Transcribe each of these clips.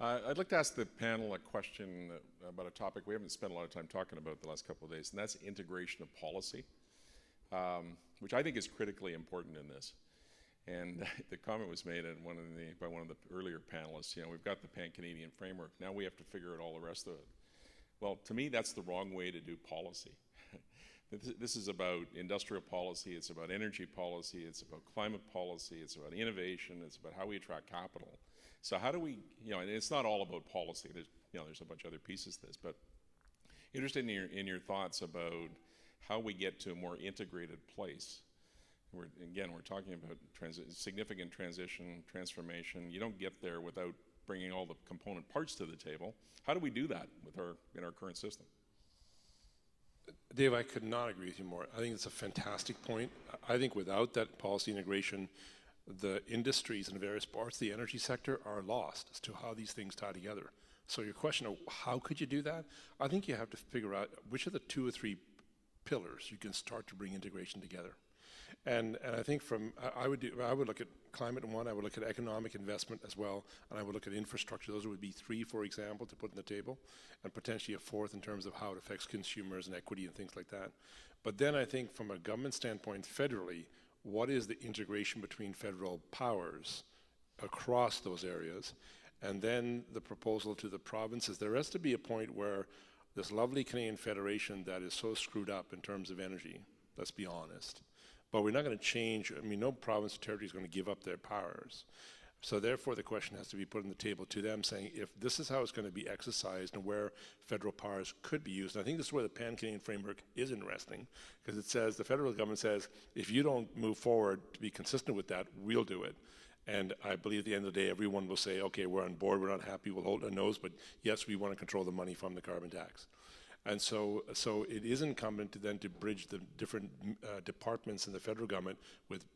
I'd like to ask the panel a question about a topic we haven't spent a lot of time talking about the last couple of days, and that's integration of policy, which I think is critically important in this. And the comment was made at by one of the earlier panelists, we've got the pan-Canadian framework, now we have to figure out all the rest of it. Well, to me, that's the wrong way to do policy. This is about industrial policy, it's about energy policy, it's about climate policy, it's about innovation, it's about how we attract capital. So how do we, and it's not all about policy, there's a bunch of other pieces to this, but interested in your thoughts about how we get to a more integrated place. We're talking about significant transition, transformation. You don't get there without bringing all the component parts to the table. How do we do that in our current system? Dave, I could not agree with you more. I think it's a fantastic point. I think without that policy integration, the industries in various parts of the energy sector are lost as to how these things tie together. So your question of how could you do that? I think you have to figure out which of the 2 or 3 pillars you can start to bring integration together. And I think I would look at climate in one, I would look at economic investment as well, and I would look at infrastructure. Those would be 3, for example, to put on the table, and potentially a 4th in terms of how it affects consumers and equity and things like that. But then I think from a government standpoint, federally, what is the integration between federal powers across those areas? And then the proposal to the provinces, there has to be a point where this lovely Canadian Federation that is so screwed up in terms of energy, let's be honest, but we're not going to change. I mean, no province or territory is going to give up their powers. So therefore, the question has to be put on the table to them, saying if this is how it's going to be exercised and where federal powers could be used. And I think this is where the pan-Canadian framework is interesting, because it says, the federal government says, if you don't move forward to be consistent with that, we'll do it. And I believe at the end of the day, everyone will say, okay, we're on board, we're not happy, we'll hold our nose, but yes, we want to control the money from the carbon tax. And so it is incumbent to then to bridge the different departments in the federal government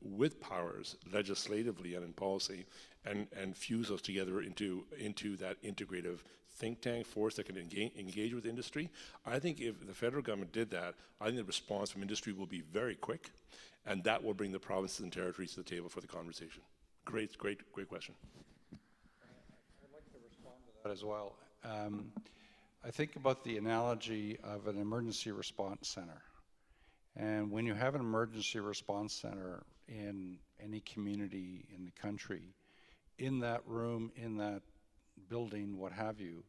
with powers legislatively and in policy, and fuse those together into that integrative think tank force that can engage with industry. I think if the federal government did that, I think the response from industry will be very quick, and that will bring the provinces and territories to the table for the conversation. Great question. I'd like to respond to that as well. I think about the analogy of an emergency response center. And when you have an emergency response center in any community in the country, in that room, in that building, what have you,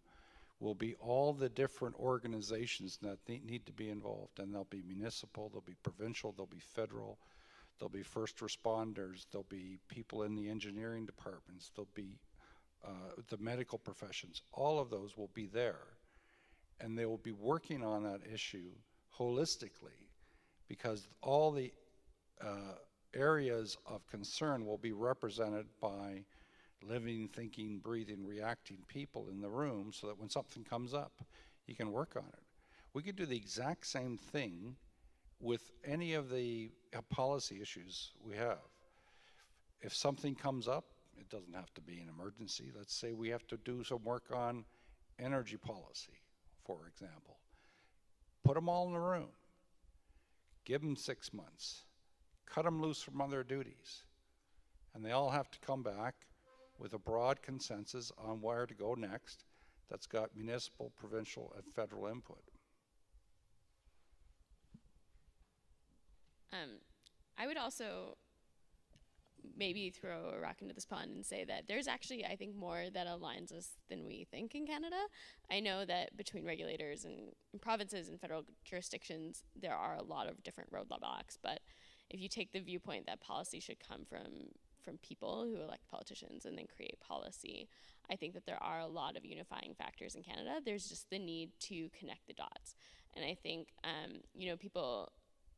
will be all the different organizations that need to be involved. And they'll be municipal, they'll be provincial, they'll be federal, there'll be first responders, there'll be people in the engineering departments, there'll be the medical professions. All of those will be there. And they will be working on that issue holistically, because all the areas of concern will be represented by living, thinking, breathing, reacting people in the room, so that when something comes up, you can work on it. We could do the exact same thing with any of the policy issues we have. If something comes up, it doesn't have to be an emergency. Let's say we have to do some work on energy policy, for example. Put them all in the room. Give them 6 months. Cut them loose from other duties. And they all have to come back with a broad consensus on where to go next that's got municipal, provincial, and federal input. I would also maybe throw a rock into this pond and say that there's actually, I think, more that aligns us than we think in Canada. I know that between regulators and provinces and federal jurisdictions, there are a lot of different roadblocks, but if you take the viewpoint that policy should come from people who elect politicians and then create policy, I think that there are a lot of unifying factors in Canada. There's just the need to connect the dots. And I think, people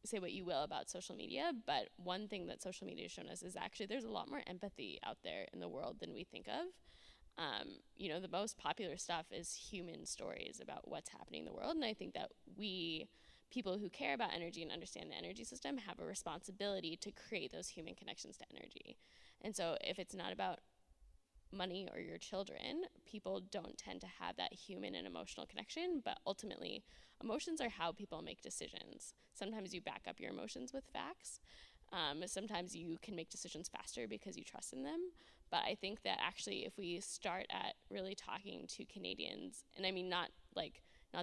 say what you will about social media, but one thing that social media has shown us is actually there's a lot more empathy out there in the world than we think of. The most popular stuff is human stories about what's happening in the world, and I think that we, people who care about energy and understand the energy system, have a responsibility to create those human connections to energy. And so if it's not about money or your children, people don't tend to have that human and emotional connection, but ultimately emotions are how people make decisions. Sometimes you back up your emotions with facts. Sometimes you can make decisions faster because you trust in them. But I think that actually if we start at really talking to Canadians, and I mean not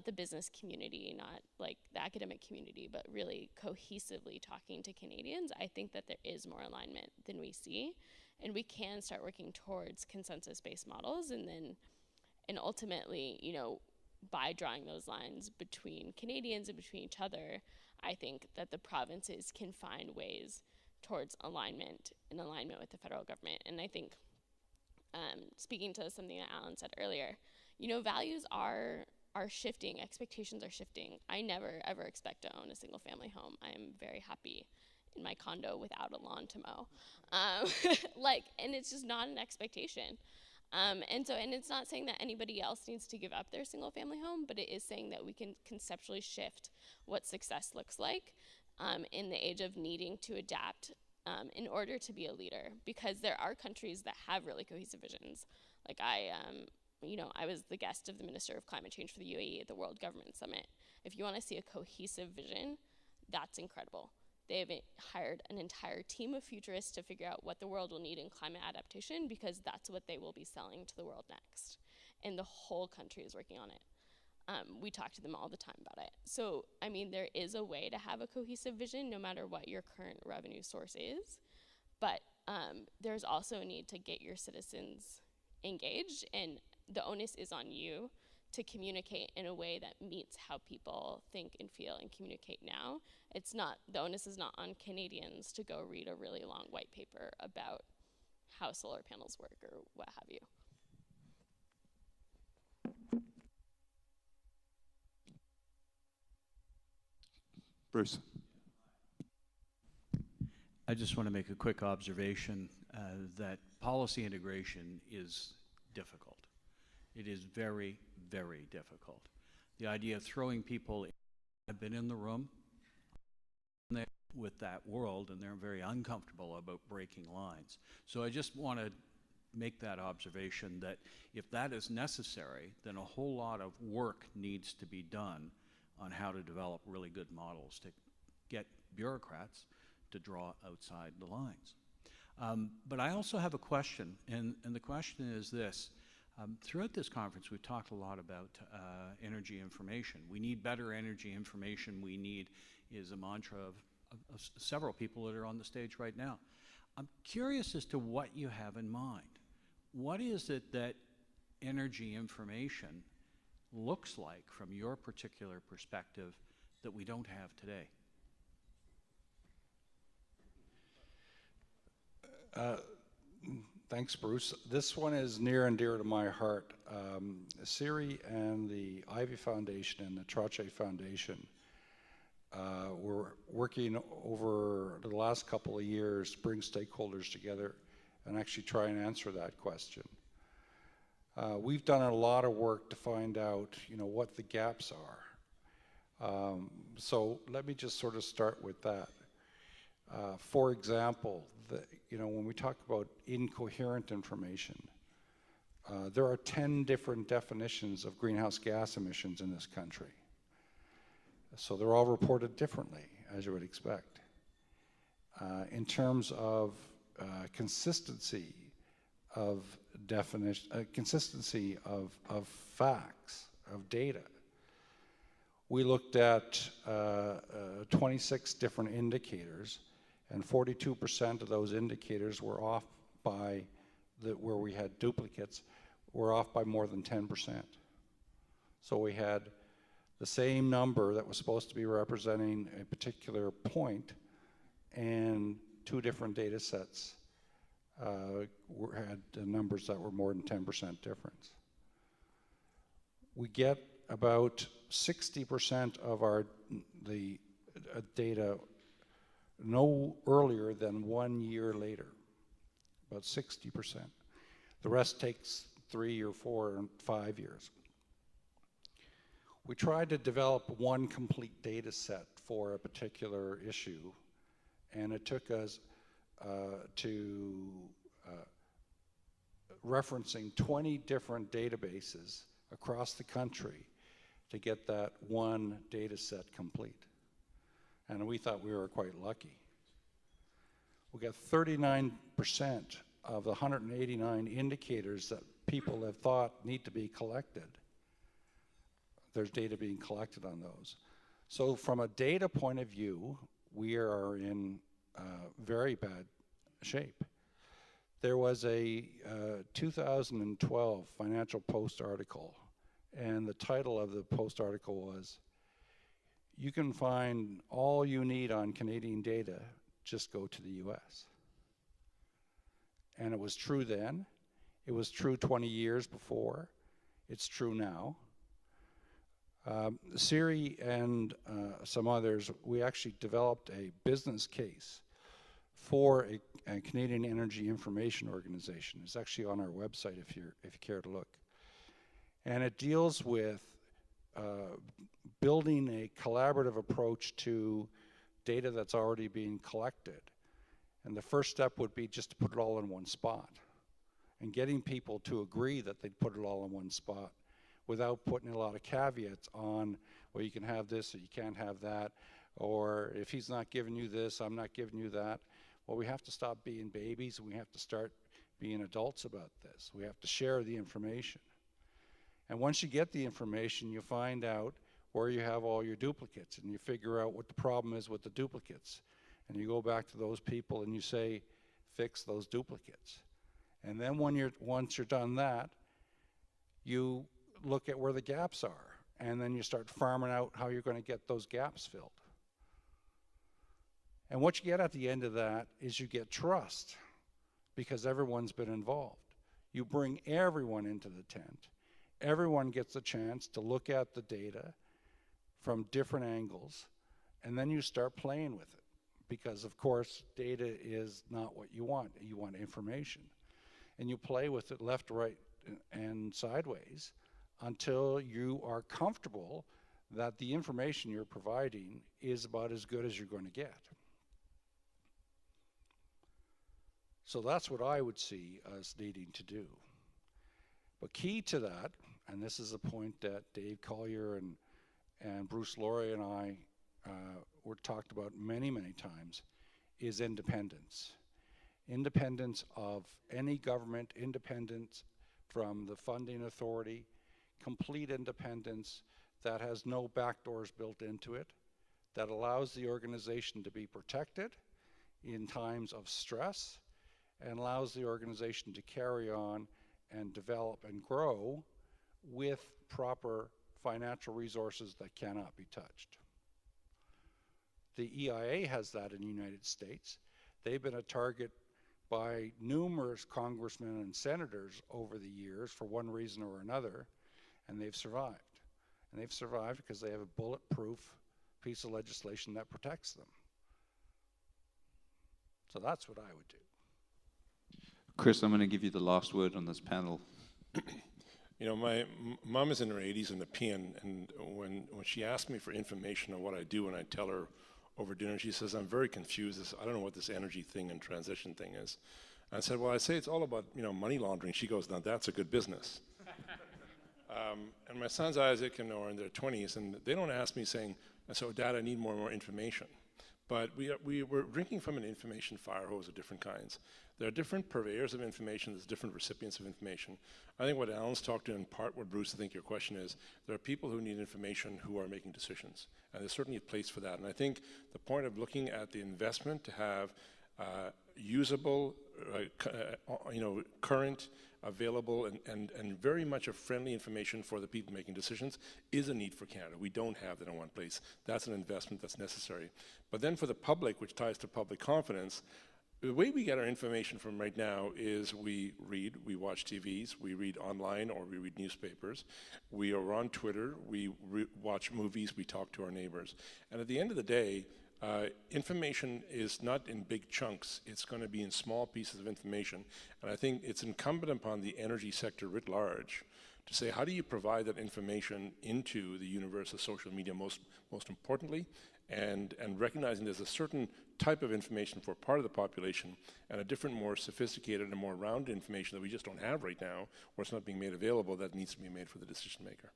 the business community, not like the academic community, but really cohesively talking to Canadians, I think that there is more alignment than we see. And we can start working towards consensus-based models, and ultimately, you know, by drawing those lines between Canadians and between each other, I think that the provinces can find ways towards alignment with the federal government. And I think, speaking to something that Allan said earlier, you know, values are shifting, expectations are shifting. I never ever expect to own a single family home. I am very happy in my condo without a lawn to mow. And it's just not an expectation. And it's not saying that anybody else needs to give up their single family home, but it is saying that we can conceptually shift what success looks like in the age of needing to adapt in order to be a leader, because there are countries that have really cohesive visions. Like I was the guest of the Minister of Climate Change for the UAE at the World Government Summit. If you want to see a cohesive vision, that's incredible. They have hired an entire team of futurists to figure out what the world will need in climate adaptation, because that's what they will be selling to the world next. And the whole country is working on it. We talk to them all the time about it. So, I mean, there is a way to have a cohesive vision no matter what your current revenue source is. But there's also a need to get your citizens engaged, and the onus is on you to communicate in a way that meets how people think and feel and communicate now. It's not, the onus is not on Canadians to go read a really long white paper about how solar panels work or what have you. Bruce. I just want to make a quick observation that policy integration is difficult. It is very, very difficult. The idea of throwing people in, I've been in the room with that world, and they're very uncomfortable about breaking lines. So I just want to make that observation that if that is necessary, then a whole lot of work needs to be done on how to develop really good models to get bureaucrats to draw outside the lines. But I also have a question, and the question is this. Throughout this conference, we've talked a lot about energy information. We need better energy information. We need is a mantra of several people that are on the stage right now. I'm curious as to what you have in mind. What is it that energy information looks like from your particular perspective that we don't have today? Thanks, Bruce. This one is near and dear to my heart. Siri and the Ivy Foundation and the Trache Foundation were working over the last couple of years to bring stakeholders together and actually try and answer that question. We've done a lot of work to find out, what the gaps are. So let me just sort of start with that. For example, when we talk about incoherent information, there are 10 different definitions of greenhouse gas emissions in this country. So they're all reported differently, as you would expect. In terms of consistency of definition, consistency of facts, of data, we looked at 26 different indicators, and 42% of those indicators were off by, where we had duplicates, were off by more than 10%. So we had the same number that was supposed to be representing a particular point, and two different data sets had numbers that were more than 10% difference. We get about 60% of the data no earlier than 1 year later, about 60%. The rest takes 3 or 4 and 5 years. We tried to develop one complete data set for a particular issue, and it took us to referencing 20 different databases across the country to get that one data set complete. And we thought we were quite lucky. We got 39% of the 189 indicators that people have thought need to be collected, there's data being collected on those. So from a data point of view, we are in very bad shape. There was a 2012 Financial Post article, and the title of the Post article was, "You can find all you need on Canadian data, just go to the US." And it was true then. It was true 20 years before. It's true now. Siri and some others, we actually developed a business case for a Canadian Energy Information Organization. It's actually on our website if you care to look. And it deals with building a collaborative approach to data that's already being collected. And the first step would be just to put it all in one spot, and getting people to agree that they'd put it all in one spot without putting a lot of caveats on, well, you can have this or you can't have that, or if he's not giving you this, I'm not giving you that. Well, we have to stop being babies, and we have to start being adults about this. We have to share the information. And once you get the information, you find out where you have all your duplicates, and you figure out what the problem is with the duplicates. And you go back to those people and you say, fix those duplicates. And then once you're done that, you look at where the gaps are, and then you start farming out how you're going to get those gaps filled. And what you get at the end of that is you get trust, because everyone's been involved. You bring everyone into the tent. Everyone gets a chance to look at the data from different angles, and then you start playing with it. Because of course, data is not what you want. You want information. And you play with it left, right, and sideways until you are comfortable that the information you're providing is about as good as you're going to get. So that's what I would see us needing to do. But key to that, and this is a point that Dave Collier and Bruce Laurie and I were talked about many, many times, is independence. Independence of any government, independence from the funding authority, complete independence that has no backdoors built into it, that allows the organization to be protected in times of stress, and allows the organization to carry on and develop and grow with proper financial resources that cannot be touched. The EIA has that in the United States. They've been a target by numerous congressmen and senators over the years for one reason or another, and they've survived. And they've survived because they have a bulletproof piece of legislation that protects them. So that's what I would do. Chris, I'm going to give you the last word on this panel. You know, my mom is in her 80s and a PN, and when she asks me for information on what I do, and I tell her over dinner, she says, I'm very confused. I don't know what this energy thing and transition thing is. And I said, well, I say it's all about, you know, money laundering. She goes, now that's a good business. And my sons, Isaac and Noah, are in their 20s, and they don't ask me saying, so Dad, I need more and more information. But we're drinking from an information fire hose of different kinds. There are different purveyors of information, there's different recipients of information. I think what Allan's talked to in part, what Bruce, I think your question is, there are people who need information who are making decisions. And there's certainly a place for that. And I think the point of looking at the investment to have usable, current, available, and very much a friendly information for the people making decisions is a need for Canada. We don't have that in one place. That's an investment that's necessary. But then for the public, which ties to public confidence, the way we get our information from right now is we read, we watch TVs, we read online or we read newspapers, we are on Twitter, we watch movies, we talk to our neighbors. And at the end of the day, information is not in big chunks, it's going to be in small pieces of information. And I think it's incumbent upon the energy sector writ large to say, how do you provide that information into the universe of social media most importantly, and recognizing there's a certain type of information for part of the population and a different, more sophisticated and more rounded information that we just don't have right now, or it's not being made available, that needs to be made for the decision maker.